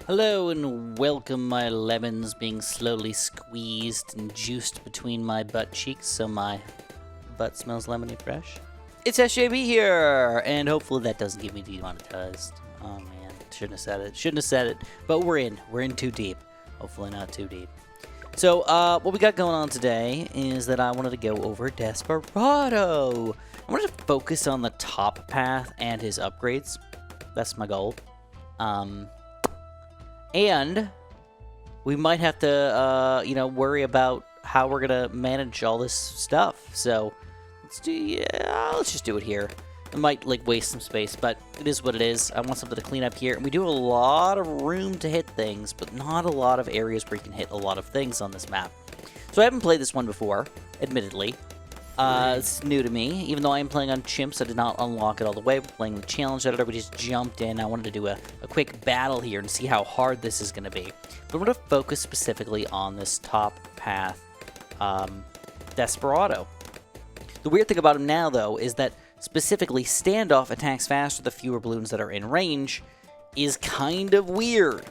Hello and welcome, my lemons being slowly squeezed and juiced between my butt cheeks so my butt smells lemony fresh. It's SJB here, and hopefully that doesn't get me demonetized. Oh man, shouldn't have said it, but we're in too deep. Hopefully not too deep. So, what we got going on today is that I wanted to go over Desperado. I wanted to focus on the top path and his upgrades. That's my goal. And we might have to, worry about how we're gonna manage all this stuff. So let's just do it here. It might waste some space, but it is what it is. I want something to clean up here, and we do a lot of room to hit things, but not a lot of areas where you can hit a lot of things on this map. So I haven't played this one before, admittedly. It's new to me. Even though I am playing on chimps, I did not unlock it all the way. We're playing the challenge editor. We just jumped in. I wanted to do a quick battle here and see how hard this is going to be. But I'm going to focus specifically on this top path, Desperado. The weird thing about him now, though, is that specifically standoff attacks faster the fewer balloons that are in range is kind of weird.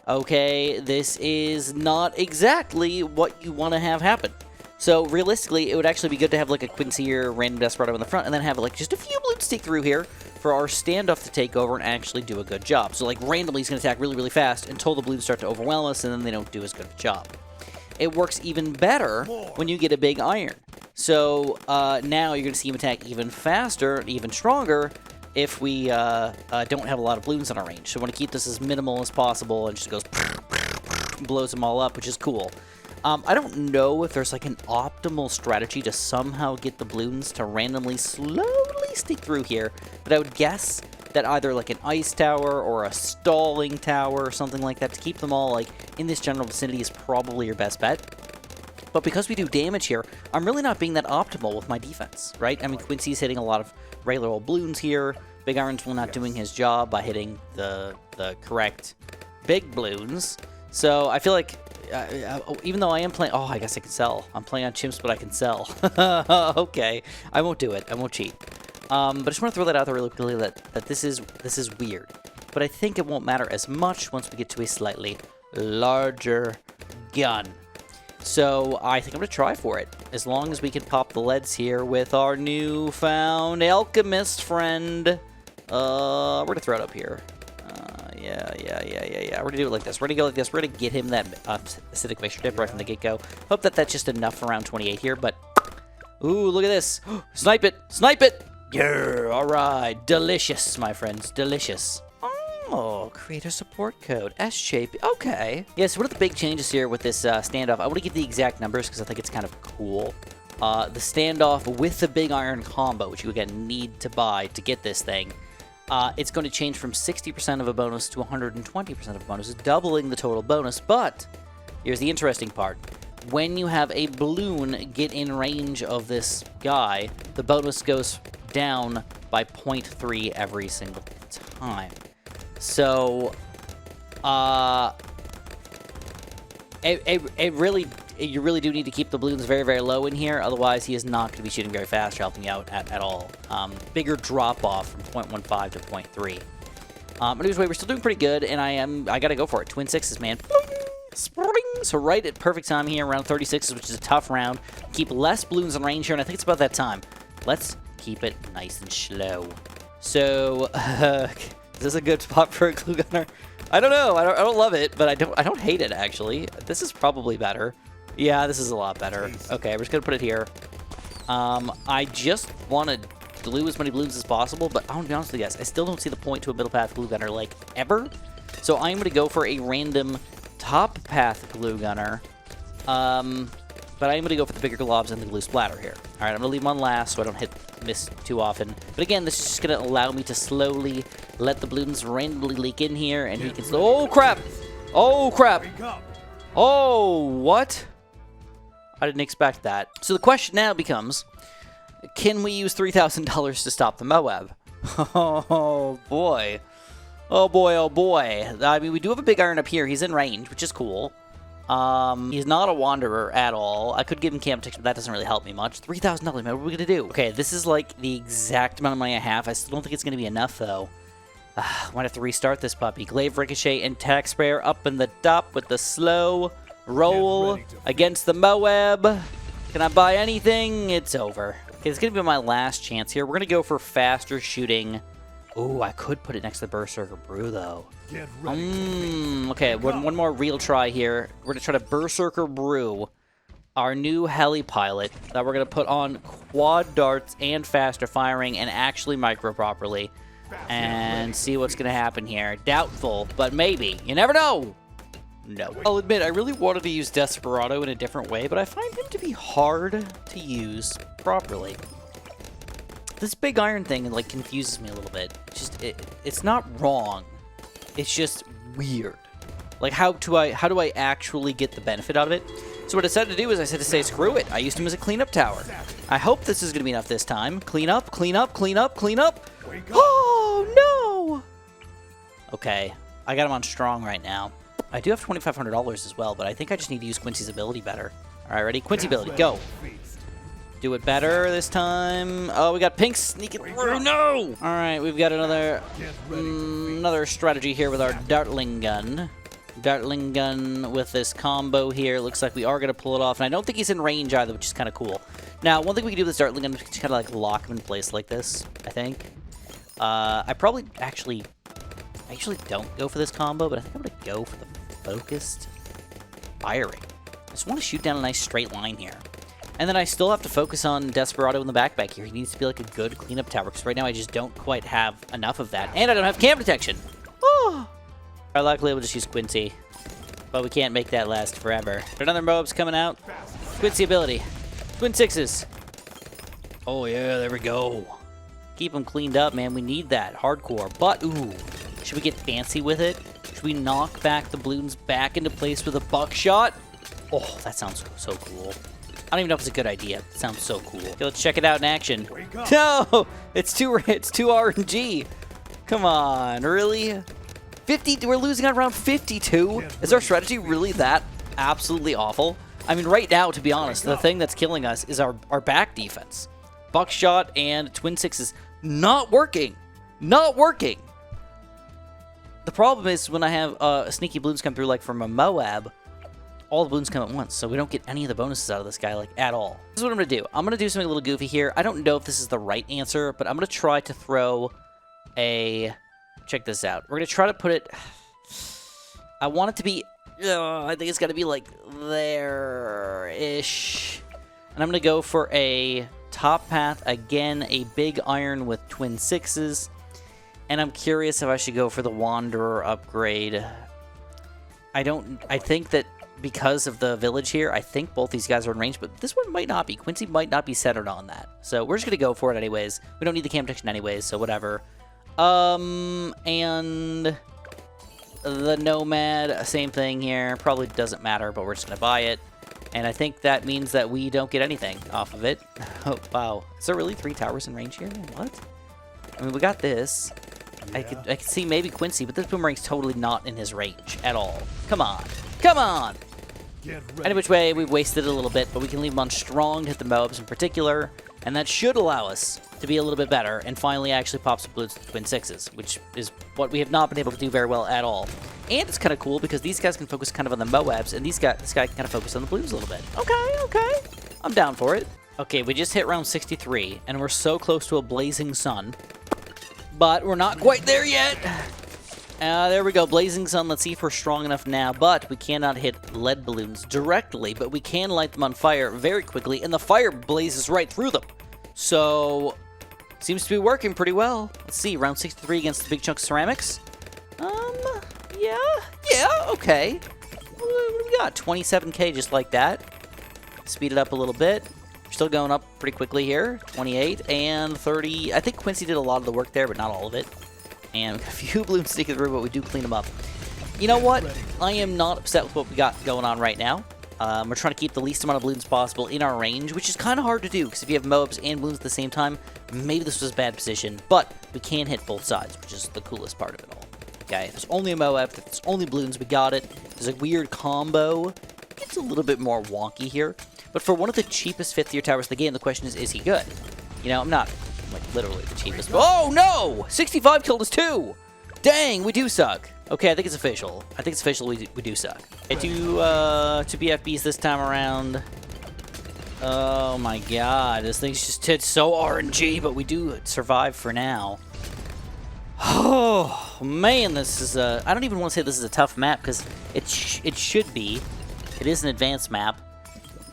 Okay, this is not exactly what you want to have happen. So, realistically, it would actually be good to have, a Quincy or random Desperado in the front, and then have, just a few balloons stick through here for our standoff to take over and actually do a good job. So, randomly, he's going to attack really, really fast until the balloons start to overwhelm us, and then they don't do as good a job. It works even better when you get a big iron. So, now you're going to see him attack even faster, even stronger, if we don't have a lot of balloons in our range. So, we want to keep this as minimal as possible, and just goes blows them all up, which is cool. I don't know if there's an optimal strategy to somehow get the balloons to randomly slowly stick through here, but I would guess that either an ice tower or a stalling tower or something like that to keep them all in this general vicinity is probably your best bet. But because we do damage here, I'm really not being that optimal with my defense, right? I mean, Quincy's hitting a lot of regular old balloons here. Big Iron's not doing his job by hitting the correct big balloons. So I feel like even though I am playing... Oh, I guess I can sell. I'm playing on chimps, but I can sell. Okay. I won't do it. I won't cheat. But I just want to throw that out there really quickly that this is weird. But I think it won't matter as much once we get to a slightly larger gun. So I think I'm going to try for it. As long as we can pop the leads here with our newfound alchemist friend. We're going to throw it up here. Yeah. We're going to do it like this. We're going to go like this. We're going to get him that acidic mixture dip right from the get-go. Hope that that's just enough for round 28 here, but... Ooh, look at this. Snipe it! Snipe it! Yeah, all right. Delicious, my friends. Delicious. Oh, creator support code. SJP. Okay. Yeah, so one of the big changes here with this standoff, I want to give the exact numbers because I think it's kind of cool. The standoff with the big iron combo, which you again need to buy to get this thing, it's going to change from 60% of a bonus to 120% of a bonus, doubling the total bonus. But here's the interesting part. When you have a balloon get in range of this guy, the bonus goes down by 0.3 every single time. So, you really do need to keep the balloons very, very low in here. Otherwise, he is not going to be shooting very fast or helping you out at all. Bigger drop-off from 0.15 to 0.3. But anyway, we're still doing pretty good, and I got to go for it. Twin sixes, man. Spring! So right at perfect time here, round 36, which is a tough round. Keep less balloons in range here, and I think it's about that time. Let's keep it nice and slow. So, is this a good spot for a glue gunner? I don't know. I don't love it, but I don't hate it, actually. This is probably better. Yeah, this is a lot better. Okay, we're just going to put it here. I just want to glue as many balloons as possible, but I'm going to be honest with you guys, I still don't see the point to a middle path glue gunner, ever. So I'm going to go for a random top path glue gunner. But I'm going to go for the bigger globs and the glue splatter here. All right, I'm going to leave them on last so I don't miss too often. But again, this is just going to allow me to slowly let the balloons randomly leak in here, and he can... Oh, crap! Oh, crap! Oh, what? I didn't expect that. So the question now becomes, can we use $3,000 to stop the Moab? Oh, boy. Oh, boy, oh, boy. I mean, we do have a big iron up here. He's in range, which is cool. He's not a wanderer at all. I could give him camp protection, but that doesn't really help me much. $3,000, man, what are we gonna do? Okay, this is the exact amount of money I have. I still don't think it's gonna be enough, though. Might have to restart this puppy. Glaive, Ricochet, and Tack Sprayer up in the top with the slow roll against the Moab. Can I buy anything? It's over. Okay, it's going to be my last chance here. We're going to go for faster shooting. Ooh, I could put it next to the Berserker Brew, though. Okay, one more real try here. We're going to try to Berserker Brew our new heli pilot that we're going to put on quad darts and faster firing and actually micro properly. And see what's going to happen here. Doubtful, but maybe. You never know. No. I'll admit, I really wanted to use Desperado in a different way, but I find him to be hard to use properly. This big iron thing, like, confuses me a little bit. It's not wrong. It's just weird. Like, how do I actually get the benefit out of it? So what I decided to do is I said to say, screw it. I used him as a cleanup tower. I hope this is going to be enough this time. Clean up, clean up, clean up, clean up. Oh, no! Okay, I got him on strong right now. I do have $2,500 as well, but I think I just need to use Quincy's ability better. All right, ready? Quincy ability, go. Do it better this time. Oh, we got Pink sneaking through. No! All right, we've got another strategy here with our Dartling Gun. Dartling Gun with this combo here. Looks like we are going to pull it off, and I don't think he's in range either, which is kind of cool. Now, one thing we can do with this Dartling Gun is kind of like lock him in place like this, I think. I probably actually don't go for this combo, but I think I'm going to go for the focused firing. I just want to shoot down a nice straight line here. And then I still have to focus on Desperado in the back here. He needs to be like a good cleanup tower, because right now I just don't quite have enough of that. And I don't have cam detection. Oh! Alright, luckily we'll just use Quincy. But we can't make that last forever. Another Moab's coming out. Quincy ability. Twin sixes. Oh yeah, there we go. Keep them cleaned up, man. We need that. Hardcore. But, ooh. Should we get fancy with it? Should we knock back the Bloons back into place with a buckshot? Oh, that sounds so cool. I don't even know if it's a good idea. It sounds so cool. Okay, let's check it out in action. No! It's too RNG. Come on, really? 50, we're losing on round 52? Is our strategy really that absolutely awful? I mean, right now, to be honest, the thing that's killing us is our back defense. Buckshot and Twin Sixes not working. Not working. The problem is when I have sneaky Bloons come through, like from a Moab, all the Bloons come at once, so we don't get any of the bonuses out of this guy, like, at all. This is what I'm going to do. I'm going to do something a little goofy here. I don't know if this is the right answer, but I'm going to try to throw a... Check this out. We're going to try to put it... I want it to be... I think it's got to be, like, there-ish. And I'm going to go for a top path. Again, a big iron with Twin Sixes. And I'm curious if I should go for the Wanderer upgrade. I think that because of the village here, I think both these guys are in range, but this one might not be. Quincy might not be centered on that. So we're just going to go for it anyways. We don't need the cam protection anyways, so whatever. And the Nomad, same thing here. Probably doesn't matter, but we're just going to buy it. And I think that means that we don't get anything off of it. Oh, wow. Is there really 3 towers in range here? What? I mean, we got this. I could see maybe Quincy, but this Boomerang's totally not in his range at all. Come on. Come on! Any which way, we've wasted it a little bit, but we can leave him on strong to hit the Moabs in particular, and that should allow us to be a little bit better and finally actually pop some Bloons with Twin Sixes, which is what we have not been able to do very well at all. And it's kind of cool because these guys can focus kind of on the Moabs, and this guy can kind of focus on the Bloons a little bit. Okay. I'm down for it. Okay, we just hit round 63, and we're so close to a blazing sun, but we're not quite there yet. There we go, Blazing Sun. Let's see if we're strong enough now, but we cannot hit lead balloons directly, but we can light them on fire very quickly, and the fire blazes right through them. So, seems to be working pretty well. Let's see, round 63 against the big chunk of ceramics. Yeah, okay. What do we got? 27k just like that. Speed it up a little bit. We're still going up pretty quickly here. 28 and 30. I think Quincy did a lot of the work there, but not all of it. And we've got a few Bloons sneaking through, but we do clean them up. You know what? I am not upset with what we got going on right now. We're trying to keep the least amount of Bloons possible in our range, which is kind of hard to do, because if you have Moabs and Bloons at the same time, maybe this was a bad position, but we can hit both sides, which is the coolest part of it all. Okay, if there's only a Moab, if there's only Bloons, we got it. There's a weird combo. It gets a little bit more wonky here, but for one of the cheapest 5th-tier towers in the game, the question is he good? You know, I'm not... like literally the cheapest. Oh no! 65 killed us too! Dang, we do suck. Okay, I think it's official. I think it's official. We do suck. Okay, two BFBs this time around. Oh my god, this thing's just hit so RNG, but we do survive for now. Oh man, this is a... I don't even want to say this is a tough map because it should be. It is an advanced map.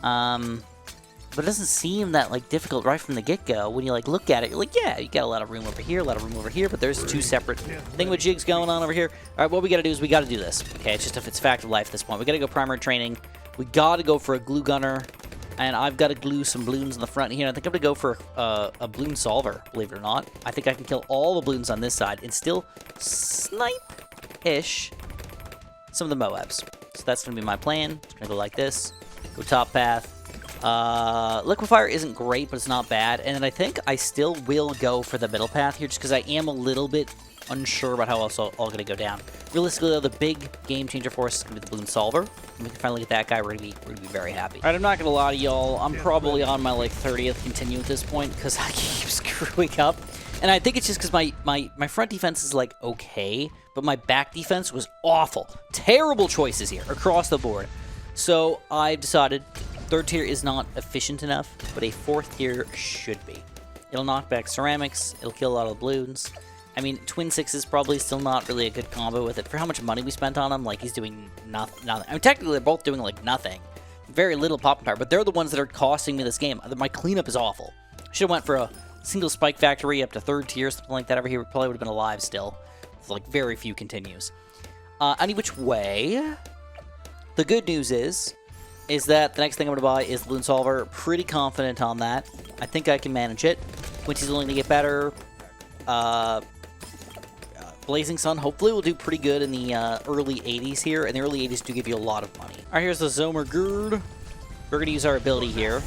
But it doesn't seem that like difficult right from the get-go. When you like look at it, you're like, yeah, you got a lot of room over here, a lot of room over here, but there's two separate thingamajigs going on over here. All right, what we got to do is we got to do this. Okay, it's just if it's fact of life at this point. We got to go primary training. We got to go for a glue gunner, and I've got to glue some balloons in the front here. I think I'm gonna go for a balloon solver. Believe it or not, I think I can kill all the balloons on this side and still snipe-ish some of the Moabs. So that's gonna be my plan. It's gonna go like this. Go top path. Liquefier isn't great, but it's not bad. And then I think I still will go for the middle path here just because I am a little bit unsure about how else all going to go down. Realistically, though, the big game changer for us is going to be the balloon solver. When we can finally get that guy, we're going to be very happy. All right, I'm not going to lie to y'all. I'm probably on my, like, 30th continue at this point because I keep screwing up. And I think it's just because my front defense is, like, okay, but my back defense was awful. Terrible choices here across the board. So I've decided... Third tier is not efficient enough, but a fourth tier should be. It'll knock back ceramics, it'll kill a lot of the balloons. I mean, twin six is probably still not really a good combo with it. For how much money we spent on him, like, he's doing nothing. I mean, technically, they're both doing, like, nothing. Very little popping power, but they're the ones that are costing me this game. My cleanup is awful. Should have went for a single spike factory up to third tier, something like that over here. We probably would have been alive still. With, like, very few continues. Any which way, the good news is that the next thing I'm going to buy is the balloon solver. Pretty confident on that. I think I can manage it. Quincy's willing to get better. Blazing Sun hopefully will do pretty good in the early 80s here, and the early 80s do give you a lot of money. All right, here's the Zomer Gerd. We're going to use our ability here.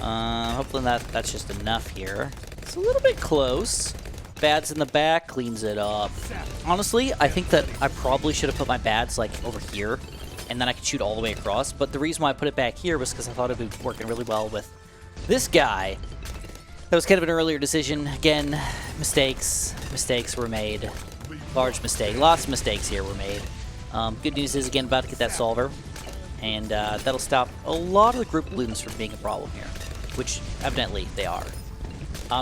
Hopefully that's just enough here. It's a little bit close. Bads in the back cleans it up. Honestly, I think that I probably should have put my bads like over here, and then I could shoot all the way across. But the reason why I put it back here was because I thought it would be working really well with this guy. That was kind of an earlier decision. Again, mistakes were made. Large mistake. Lots of mistakes here were made. Good news is, again, about to get that solver. And that'll stop a lot of the group balloons from being a problem here. Which, evidently, they are.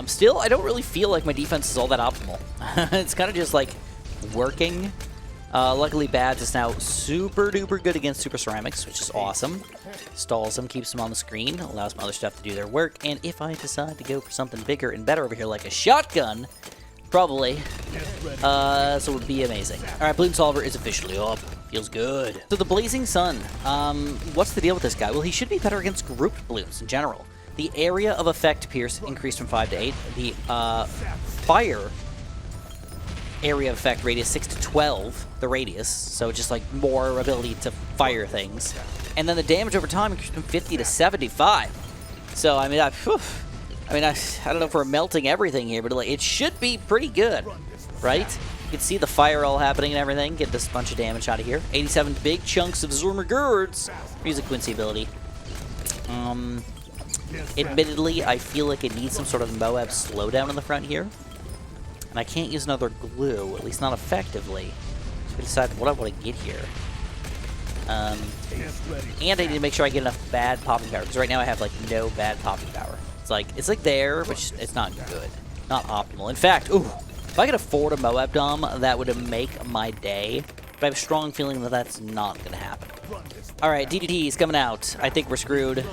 Still, I don't really feel like my defense is all that optimal. It's kind of just, like, working. Luckily, Bads is now super duper good against Super Ceramics, which is awesome. Stalls them, keeps them on the screen, allows my other stuff to do their work, and if I decide to go for something bigger and better over here, like a shotgun, probably, this would be amazing. Alright, Balloon Solver is officially up. Feels good. So the Blazing Sun, what's the deal with this guy? Well, he should be better against grouped balloons in general. The area of effect pierce increased from 5 to 8. The fire area of effect radius 6 to 12, the radius, so just like more ability to fire things. And then the damage over time increased from 50 to 75. So I mean, I don't know if we're melting everything here, but like it should be pretty good, right? You can see the fire all happening and everything. Get this bunch of damage out of here. 87 big chunks of Zurmagurds. Use a Quincy ability. Admittedly, I feel like it needs some sort of Moab slowdown in the front here. And I can't use another glue, at least not effectively. So we decided what I want to get here. And I need to make sure I get enough bad popping power, because right now I have like no bad popping power. It's like there, but it's not good. Not optimal. In fact, ooh, if I could afford a Moab Dom, that would make my day. But I have a strong feeling that that's not going to happen. Alright, DDTs coming out. I think we're screwed.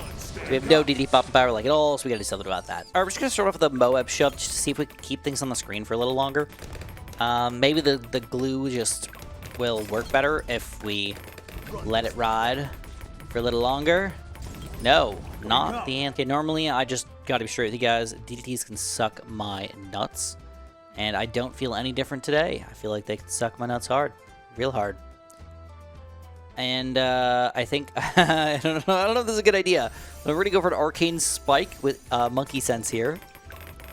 We have no DDT popping power like at all, so we gotta do something about that. Alright, we're just gonna start off with a Moab shove just to see if we can keep things on the screen for a little longer. Maybe the glue just will work better if we let it ride for a little longer. No, not the answer. Okay, normally I just gotta be straight with you guys. DDTs can suck my nuts, and I don't feel any different today. I feel like they can suck my nuts hard. Real hard. And I think I don't know if this is a good idea. We're going to go for an Arcane Spike with Monkey Sense here.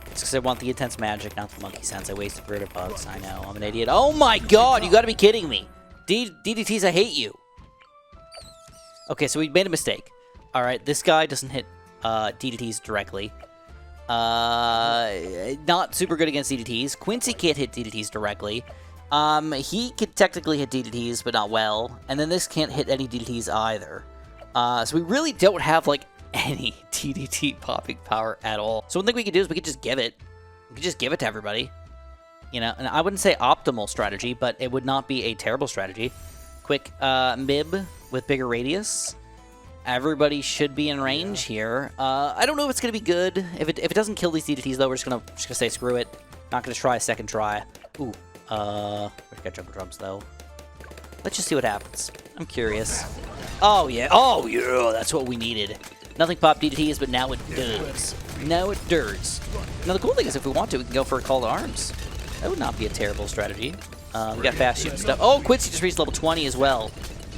It's because I want the Intense Magic, not the Monkey Sense. I wasted Brita Bugs. I know, I'm an idiot. Oh my god, you got to be kidding me. DDTs, I hate you. Okay, so we made a mistake. Alright, this guy doesn't hit DDTs directly. Not super good against DDTs. Quincy can't hit DDTs directly. He could technically hit DDTs, but not well. And then this can't hit any DDTs either. So we really don't have, like, any DDT popping power at all. So one thing we could do is we could just give it. We could just give it to everybody. You know, and I wouldn't say optimal strategy, but it would not be a terrible strategy. Quick Mib with bigger radius. Everybody should be in range here. I don't know if it's going to be good. If it doesn't kill these DDTs, though, we're just gonna say screw it. Not going to try a second try. Ooh. We got jumper drums, though. Let's just see what happens. I'm curious. Oh, yeah. Oh, yeah. That's what we needed. Nothing pop DDTs, but now it does. Now it does. Now, the cool thing is if we want to, we can go for a call to arms. That would not be a terrible strategy. We got fast shooting stuff. Oh, Quincy just reached level 20 as well.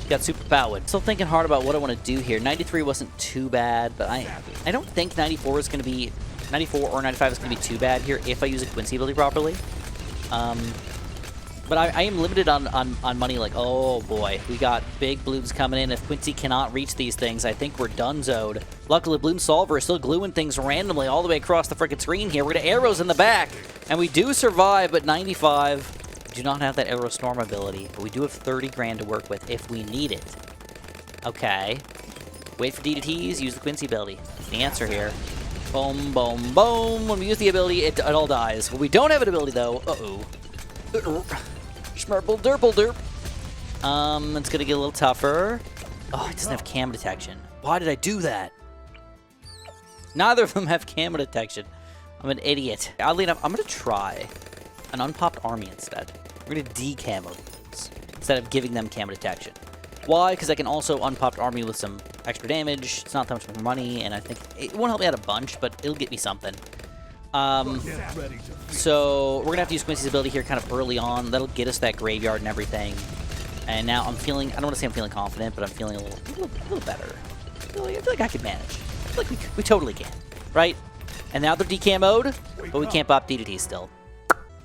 Got super powered. Still thinking hard about what I want to do here. 93 wasn't too bad, but I don't think 94 is going to be... 94 or 95 is going to be too bad here if I use a Quincy ability properly. But I am limited on money. Like, oh boy, we got big Bloons coming in. If Quincy cannot reach these things, I think we're done-zoed. Luckily, Bloon Solver is still gluing things randomly all the way across the freaking screen here. We're going to arrows in the back, and we do survive, but 95... We do not have that Arrow Storm ability, but we do have 30 grand to work with if we need it. Okay. Wait for DDTs, use the Quincy ability. That's the answer here. Boom, boom, boom. When we use the ability, it all dies. When we don't have an ability, though, uh-oh. Schmerple derple derp. It's gonna get a little tougher. Oh, it doesn't have cam detection. Why did I do that? Neither of them have cam detection. I'm an idiot. Oddly enough, I'm gonna try an unpopped army instead. We're gonna de-camo these instead of giving them camo detection. Why? Because I can also unpopped army with some extra damage. It's not that much more money, and I think it won't help me out a bunch, but it'll get me something. So we're gonna have to use Quincy's ability here kind of early on. That'll get us that graveyard and everything. And now I'm feeling, I don't want to say I'm feeling confident, but I'm feeling a little better. I feel like I can manage. I feel like we totally can, right? And now they're decamoed, but we can't pop DDTs still.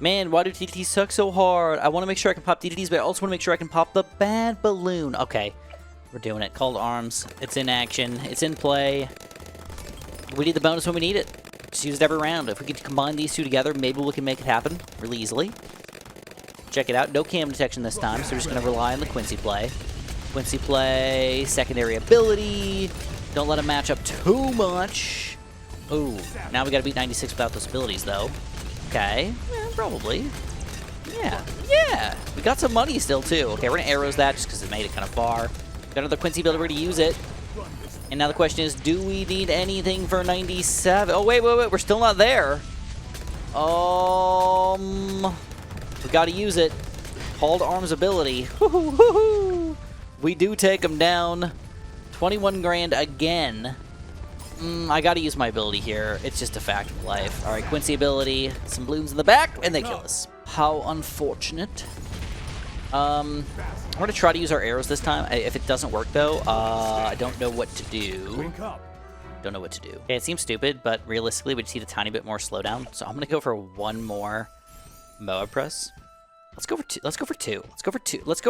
Man, why do DDTs suck so hard? I want to make sure I can pop DDTs, but I also want to make sure I can pop the bad balloon. Okay, we're doing it. Call to arms. It's in action. It's in play. We need the bonus when we need it. Just use it every round. If we can combine these two together, maybe we can make it happen really easily. Check it out. No cam detection this time, so we're just going to rely on the Quincy play. Quincy play, secondary ability. Don't let him match up too much. Ooh, now we got to beat 96 without those abilities, though. Okay, yeah, probably. Yeah. We got some money still, too. Okay, we're going to arrows that just because it made it kind of far. Got another Quincy ability to use it. And now the question is, do we need anything for 97? Oh, wait. We're still not there. We got to use it. Call to arms ability. We do take him down. 21 grand again. I gotta use my ability here. It's just a fact of life. Alright, Quincy ability. Some Bloons in the back, and they kill us. How unfortunate. I'm gonna try to use our arrows this time. If it doesn't work, though, I don't know what to do. Okay, it seems stupid, but realistically, we just need a tiny bit more slowdown. So I'm gonna go for one more Moab press. Let's go for two. Let's go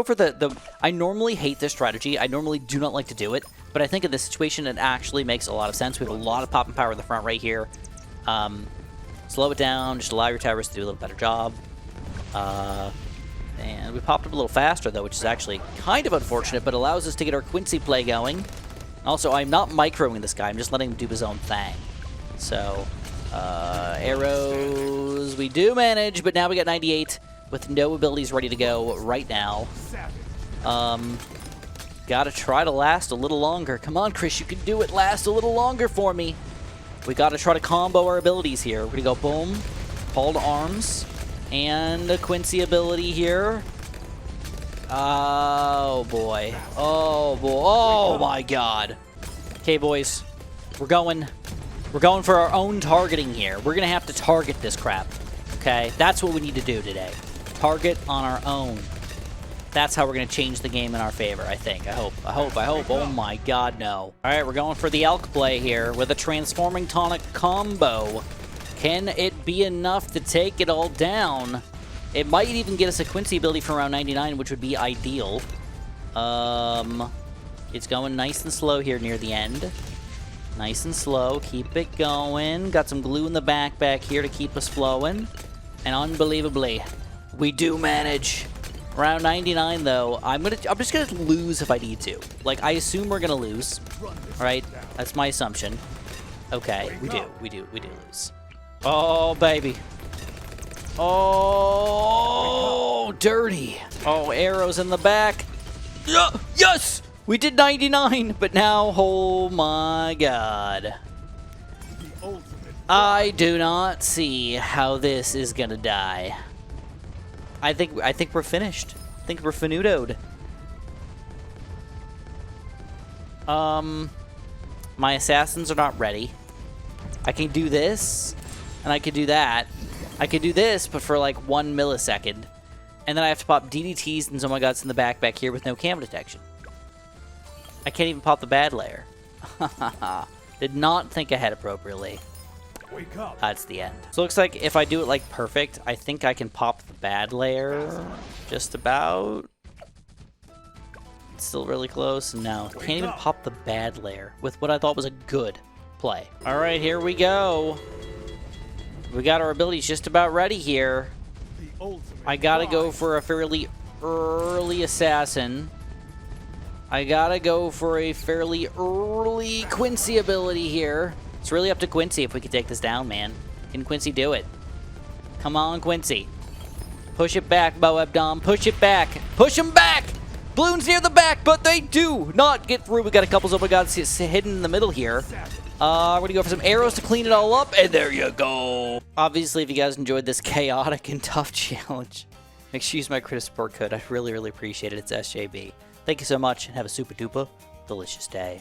for the... I normally hate this strategy. I normally do not like to do it. But I think in this situation, it actually makes a lot of sense. We have a lot of pop and power in the front right here. Slow it down. Just allow your towers to do a little better job. And we popped up a little faster, though, which is actually kind of unfortunate, but allows us to get our Quincy play going. Also, I'm not microing this guy. I'm just letting him do his own thing. So, arrows we do manage, but now we got 98. With no abilities ready to go right now. Gotta try to last a little longer. Come on, Chris, you can do it. Last a little longer for me. We gotta try to combo our abilities here. We're gonna go boom, call to arms, and a Quincy ability here. Oh boy. Oh my god. Okay, boys. We're going for our own targeting here. We're gonna have to target this crap. Okay? That's what we need to do today. Target on our own. That's how we're going to change the game in our favor, I think. I hope. Oh my god, no. Alright, we're going for the Elk play here with a Transforming Tonic combo. Can it be enough to take it all down? It might even get us a Quincy ability for around 99, which would be ideal. It's going nice and slow here near the end. Nice and slow. Keep it going. Got some glue in the back here to keep us flowing. And unbelievably, We do manage. Round 99, though. I'm just gonna lose if I need to. Like, I assume we're gonna lose. Alright? That's my assumption. Okay, we do lose. Oh, baby. Oh, dirty. Oh, arrows in the back. Yes! We did 99, but now, oh my god. I do not see how this is gonna die. I think we're finished. I think we're finutoed. My assassins are not ready. I can do this, and I can do that. I could do this, but for like 1 millisecond. And then I have to pop DDTs and oh my god, it's in the back here with no cam detection. I can't even pop the bad layer. Did not think ahead appropriately. Wake up. That's the end. So it looks like if I do it like perfect, I think I can pop the bad layer just about. It's still really close. No, can't even pop the bad layer with what I thought was a good play. All right, here we go. We got our abilities just about ready here. I gotta go for a fairly early assassin. I gotta go for a fairly early Quincy ability here. It's really up to Quincy if we can take this down, man. Can Quincy do it? Come on, Quincy. Push it back, Bo Abdom. Push it back. Push him back! Bloons near the back, but they do not get through. We got a couple of gods hidden in the middle here. We're gonna go for some arrows to clean it all up, and there you go. Obviously, if you guys enjoyed this chaotic and tough challenge, make sure you use my credit support code. I really, really appreciate it. It's SJB. Thank you so much, and have a super duper delicious day.